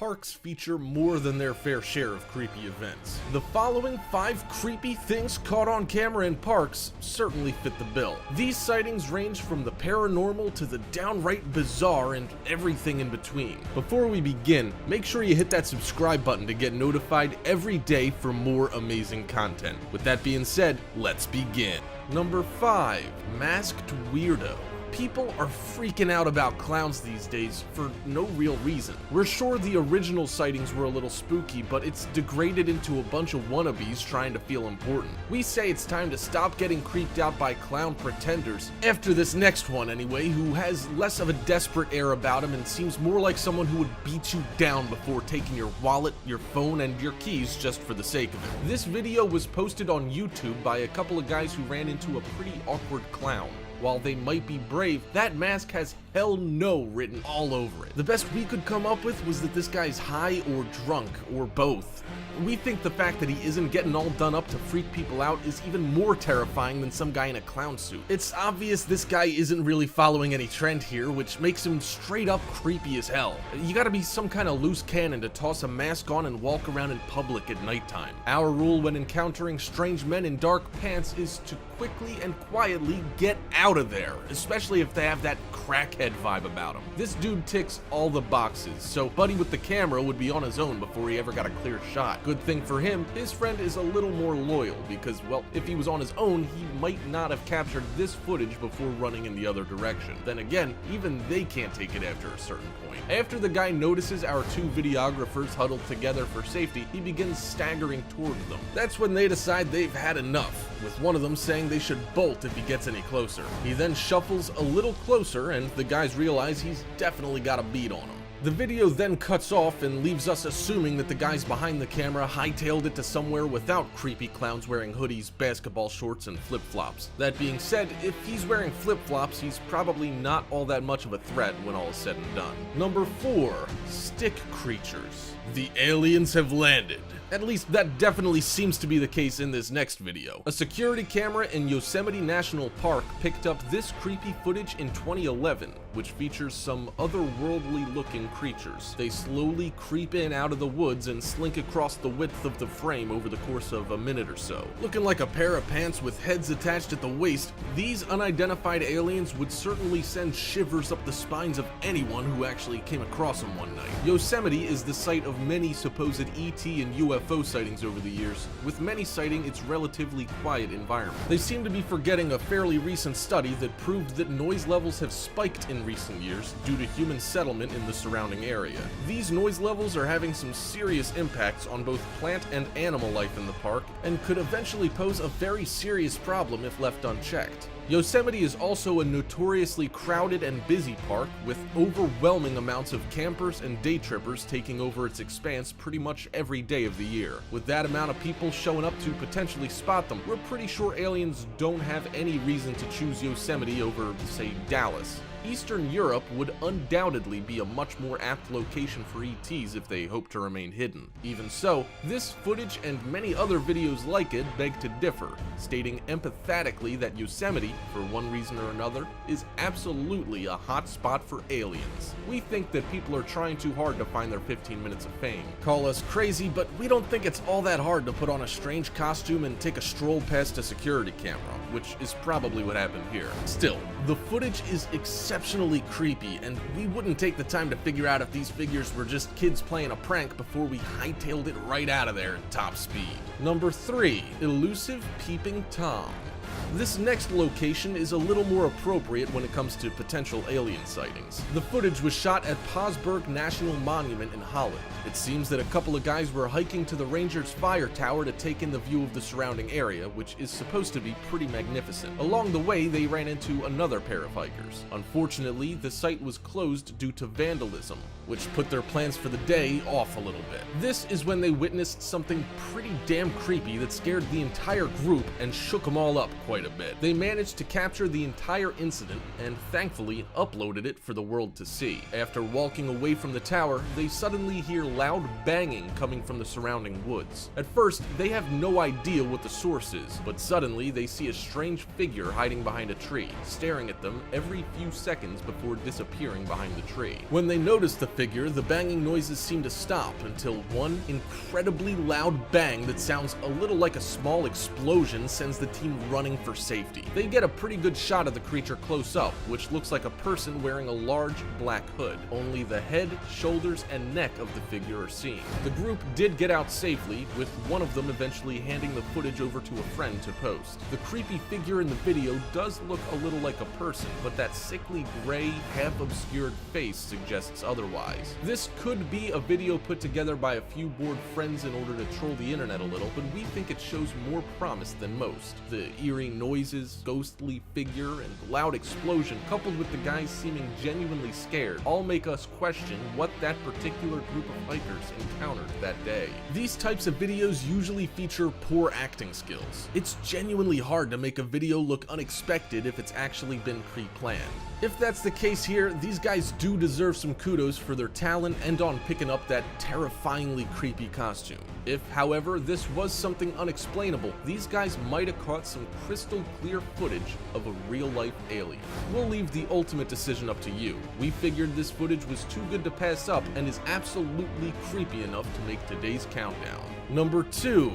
parks feature more than their fair share of creepy events. The following 5 creepy things caught on camera in parks certainly fit the bill. These sightings range from the paranormal to the downright bizarre and everything in between. Before we begin, make sure you hit that subscribe button to get notified every day for more amazing content. With that being said, let's begin. Number 5. Masked Weirdo. People are freaking out about clowns these days for no real reason. We're sure the original sightings were a little spooky, but it's degraded into a bunch of wannabes trying to feel important. We say it's time to stop getting creeped out by clown pretenders, after this next one anyway, who has less of a desperate air about him and seems more like someone who would beat you down before taking your wallet, your phone, and your keys just for the sake of it. This video was posted on YouTube by a couple of guys who ran into a pretty awkward clown. While they might be brave, that mask has "hell no" written all over it. The best we could come up with was that this guy's high or drunk, or both. We think the fact that he isn't getting all done up to freak people out is even more terrifying than some guy in a clown suit. It's obvious this guy isn't really following any trend here, which makes him straight up creepy as hell. You gotta be some kind of loose cannon to toss a mask on and walk around in public at nighttime. Our rule when encountering strange men in dark pants is to quickly and quietly get out of there, especially if they have that crackhead vibe about him. This dude ticks all the boxes, so Buddy with the camera would be on his own before he ever got a clear shot. Good thing for him, his friend is a little more loyal because, well, if he was on his own, he might not have captured this footage before running in the other direction. Then again, even they can't take it after a certain point. After the guy notices our 2 videographers huddled together for safety, he begins staggering towards them. That's when they decide they've had enough, with one of them saying they should bolt if he gets any closer. He then shuffles a little closer, and the guys realize he's definitely got a bead on him. The video then cuts off and leaves us assuming that the guys behind the camera hightailed it to somewhere without creepy clowns wearing hoodies, basketball shorts, and flip-flops. That being said, if he's wearing flip-flops, he's probably not all that much of a threat when all is said and done. Number 4. Stick creatures. The aliens have landed. At least that definitely seems to be the case in this next video. A security camera in Yosemite National Park picked up this creepy footage in 2011, which features some otherworldly looking creatures. They slowly creep in out of the woods and slink across the width of the frame over the course of a minute or so. Looking like a pair of pants with heads attached at the waist, these unidentified aliens would certainly send shivers up the spines of anyone who actually came across them one night. Yosemite is the site of many supposed ET and UFO sightings over the years, with many citing its relatively quiet environment. They seem to be forgetting a fairly recent study that proved that noise levels have spiked in recent years due to human settlement in the surrounding area. These noise levels are having some serious impacts on both plant and animal life in the park, and could eventually pose a very serious problem if left unchecked. Yosemite is also a notoriously crowded and busy park, with overwhelming amounts of campers and day trippers taking over its expanse pretty much every day of the year. With that amount of people showing up to potentially spot them, we're pretty sure aliens don't have any reason to choose Yosemite over, say, Dallas. Eastern Europe would undoubtedly be a much more apt location for ETs if they hope to remain hidden. Even so, this footage and many other videos like it beg to differ, stating empathetically that Yosemite, for one reason or another, is absolutely a hot spot for aliens. We think that people are trying too hard to find their 15 minutes of fame. Call us crazy, but we don't think it's all that hard to put on a strange costume and take a stroll past a security camera, which is probably what happened here. Still, the footage is exceptionally creepy, and we wouldn't take the time to figure out if these figures were just kids playing a prank before we hightailed it right out of there at top speed. Number 3. Elusive Peeping Tom. This next location is a little more appropriate when it comes to potential alien sightings. The footage was shot at Pausberg National Monument in Holland. It seems that a couple of guys were hiking to the Rangers Fire Tower to take in the view of the surrounding area, which is supposed to be pretty magnificent. Along the way, they ran into another pair of hikers. Unfortunately, the site was closed due to vandalism, which put their plans for the day off a little bit. This is when they witnessed something pretty damn creepy that scared the entire group and shook them all up quite quite a bit. They managed to capture the entire incident and thankfully uploaded it for the world to see. After walking away from the tower, they suddenly hear loud banging coming from the surrounding woods. At first, they have no idea what the source is, but suddenly they see a strange figure hiding behind a tree, staring at them every few seconds before disappearing behind the tree. When they notice the figure, the banging noises seem to stop until one incredibly loud bang that sounds a little like a small explosion sends the team running for safety. They get a pretty good shot of the creature close up, which looks like a person wearing a large black hood. Only the head, shoulders, and neck of the figure are seen. The group did get out safely, with one of them eventually handing the footage over to a friend to post. The creepy figure in the video does look a little like a person, but that sickly gray, half-obscured face suggests otherwise. This could be a video put together by a few bored friends in order to troll the internet a little, but we think it shows more promise than most. The eerie noises, ghostly figure, and loud explosion, coupled with the guys seeming genuinely scared, all make us question what that particular group of hikers encountered that day. These types of videos usually feature poor acting skills. It's genuinely hard to make a video look unexpected if it's actually been pre-planned. If that's the case here, these guys do deserve some kudos for their talent and on picking up that terrifyingly creepy costume. If, however, this was something unexplainable, these guys might have caught some crystal clear footage of a real-life alien. We'll leave the ultimate decision up to you. We figured this footage was too good to pass up and is absolutely creepy enough to make today's countdown. Number 2.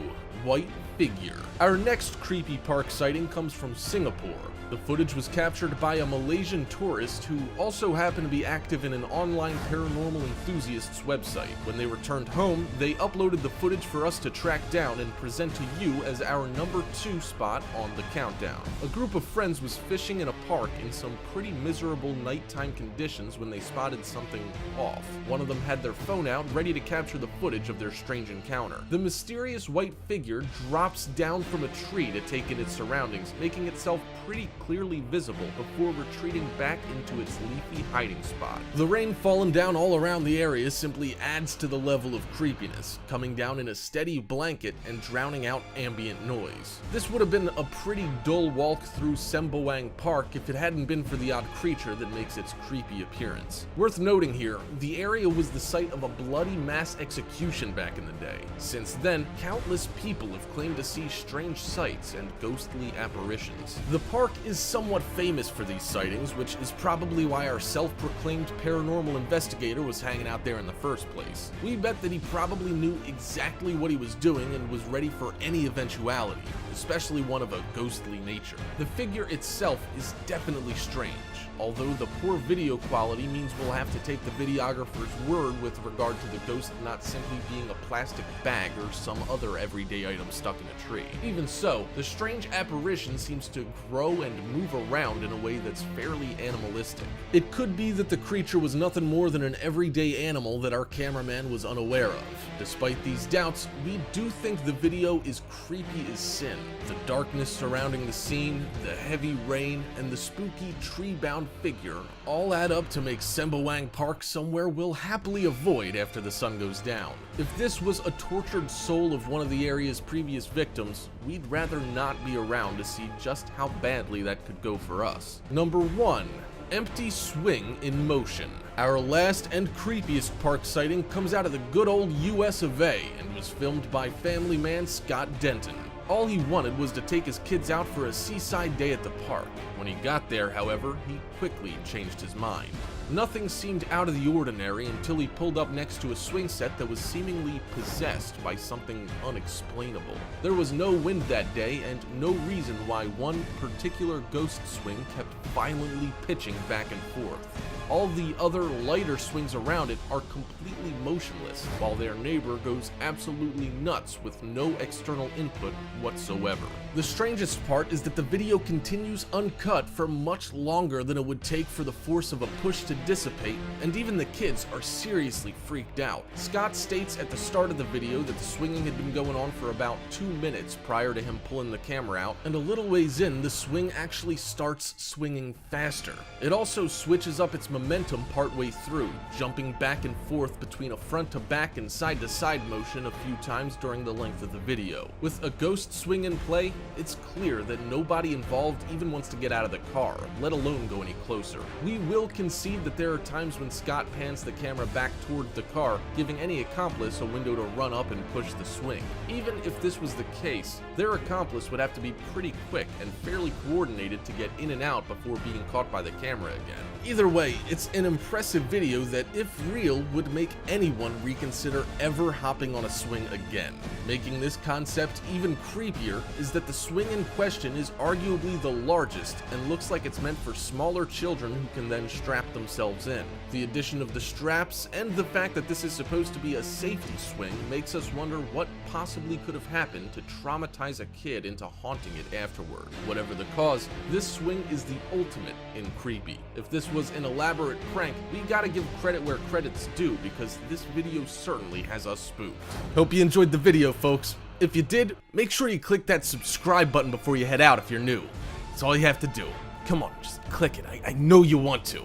White figure. Our next creepy park sighting comes from Singapore. The footage was captured by a Malaysian tourist who also happened to be active in an online paranormal enthusiast's website. When they returned home, they uploaded the footage for us to track down and present to you as our number 2 spot on the countdown. A group of friends was fishing in a park in some pretty miserable nighttime conditions when they spotted something off. One of them had their phone out ready to capture the footage of their strange encounter. The mysterious white figure drops down from a tree to take in its surroundings, making itself pretty clearly visible before retreating back into its leafy hiding spot. The rain falling down all around the area simply adds to the level of creepiness, coming down in a steady blanket and drowning out ambient noise. This would have been a pretty dull walk through Sembawang Park if it hadn't been for the odd creature that makes its creepy appearance. Worth noting here, the area was the site of a bloody mass execution back in the day. Since then, countless people have claimed to see strange sights and ghostly apparitions. The park is somewhat famous for these sightings, which is probably why our self-proclaimed paranormal investigator was hanging out there in the first place. We bet that he probably knew exactly what he was doing and was ready for any eventuality, especially one of a ghostly nature. The figure itself is definitely strange, although the poor video quality means we'll have to take the videographer's word with regard to the ghost not simply being a plastic bag or some other everyday item stuck in a tree. Even so, the strange apparition seems to grow and move around in a way that's fairly animalistic. It could be that the creature was nothing more than an everyday animal that our cameraman was unaware of. Despite these doubts, we do think the video is creepy as sin. The darkness surrounding the scene, the heavy rain, and the spooky tree-bound figure all add up to make Sembawang Park somewhere we'll happily avoid after the sun goes down. If this was a tortured soul of one of the area's previous victims, we'd rather not be around to see just how badly that could go for us. Number 1. Empty swing in motion. Our last and creepiest park sighting comes out of the good old US of A and was filmed by family man Scott Denton. All he wanted was to take his kids out for a seaside day at the park. When he got there, however, he quickly changed his mind. Nothing seemed out of the ordinary until he pulled up next to a swing set that was seemingly possessed by something unexplainable. There was no wind that day and no reason why one particular ghost swing kept violently pitching back and forth. All the other lighter swings around it are completely motionless, while their neighbor goes absolutely nuts with no external input whatsoever. The strangest part is that the video continues uncut for much longer than it would take for the force of a push to dissipate, and even the kids are seriously freaked out. Scott states at the start of the video that the swinging had been going on for about 2 minutes prior to him pulling the camera out, and a little ways in, the swing actually starts swinging faster. It also switches up its momentum partway through, jumping back and forth between a front to back and side to side motion a few times during the length of the video. With a ghost swing in play, it's clear that nobody involved even wants to get out of the car, let alone go any closer. We will concede that there are times when Scott pans the camera back toward the car, giving any accomplice a window to run up and push the swing. Even if this was the case, their accomplice would have to be pretty quick and fairly coordinated to get in and out before being caught by the camera again. Either way, it's an impressive video that, if real, would make anyone reconsider ever hopping on a swing again. Making this concept even creepier is that the swing in question is arguably the largest and looks like it's meant for smaller children who can then strap themselves in. The addition of the straps and the fact that this is supposed to be a safety swing makes us wonder what possibly could have happened to traumatize a kid into haunting it afterward. Whatever the cause, this swing is the ultimate in creepy. If this was an elaborate prank, we gotta give credit where credit's due, because this video certainly has us spooked. Hope you enjoyed the video, folks. If you did, make sure you click that subscribe button before you head out if you're new. That's all you have to do. Come on, just click it. I know you want to.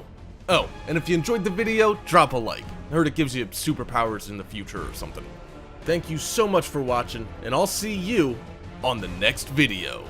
Oh, and if you enjoyed the video, drop a like. I heard it gives you superpowers in the future or something. Thank you so much for watching, and I'll see you on the next video.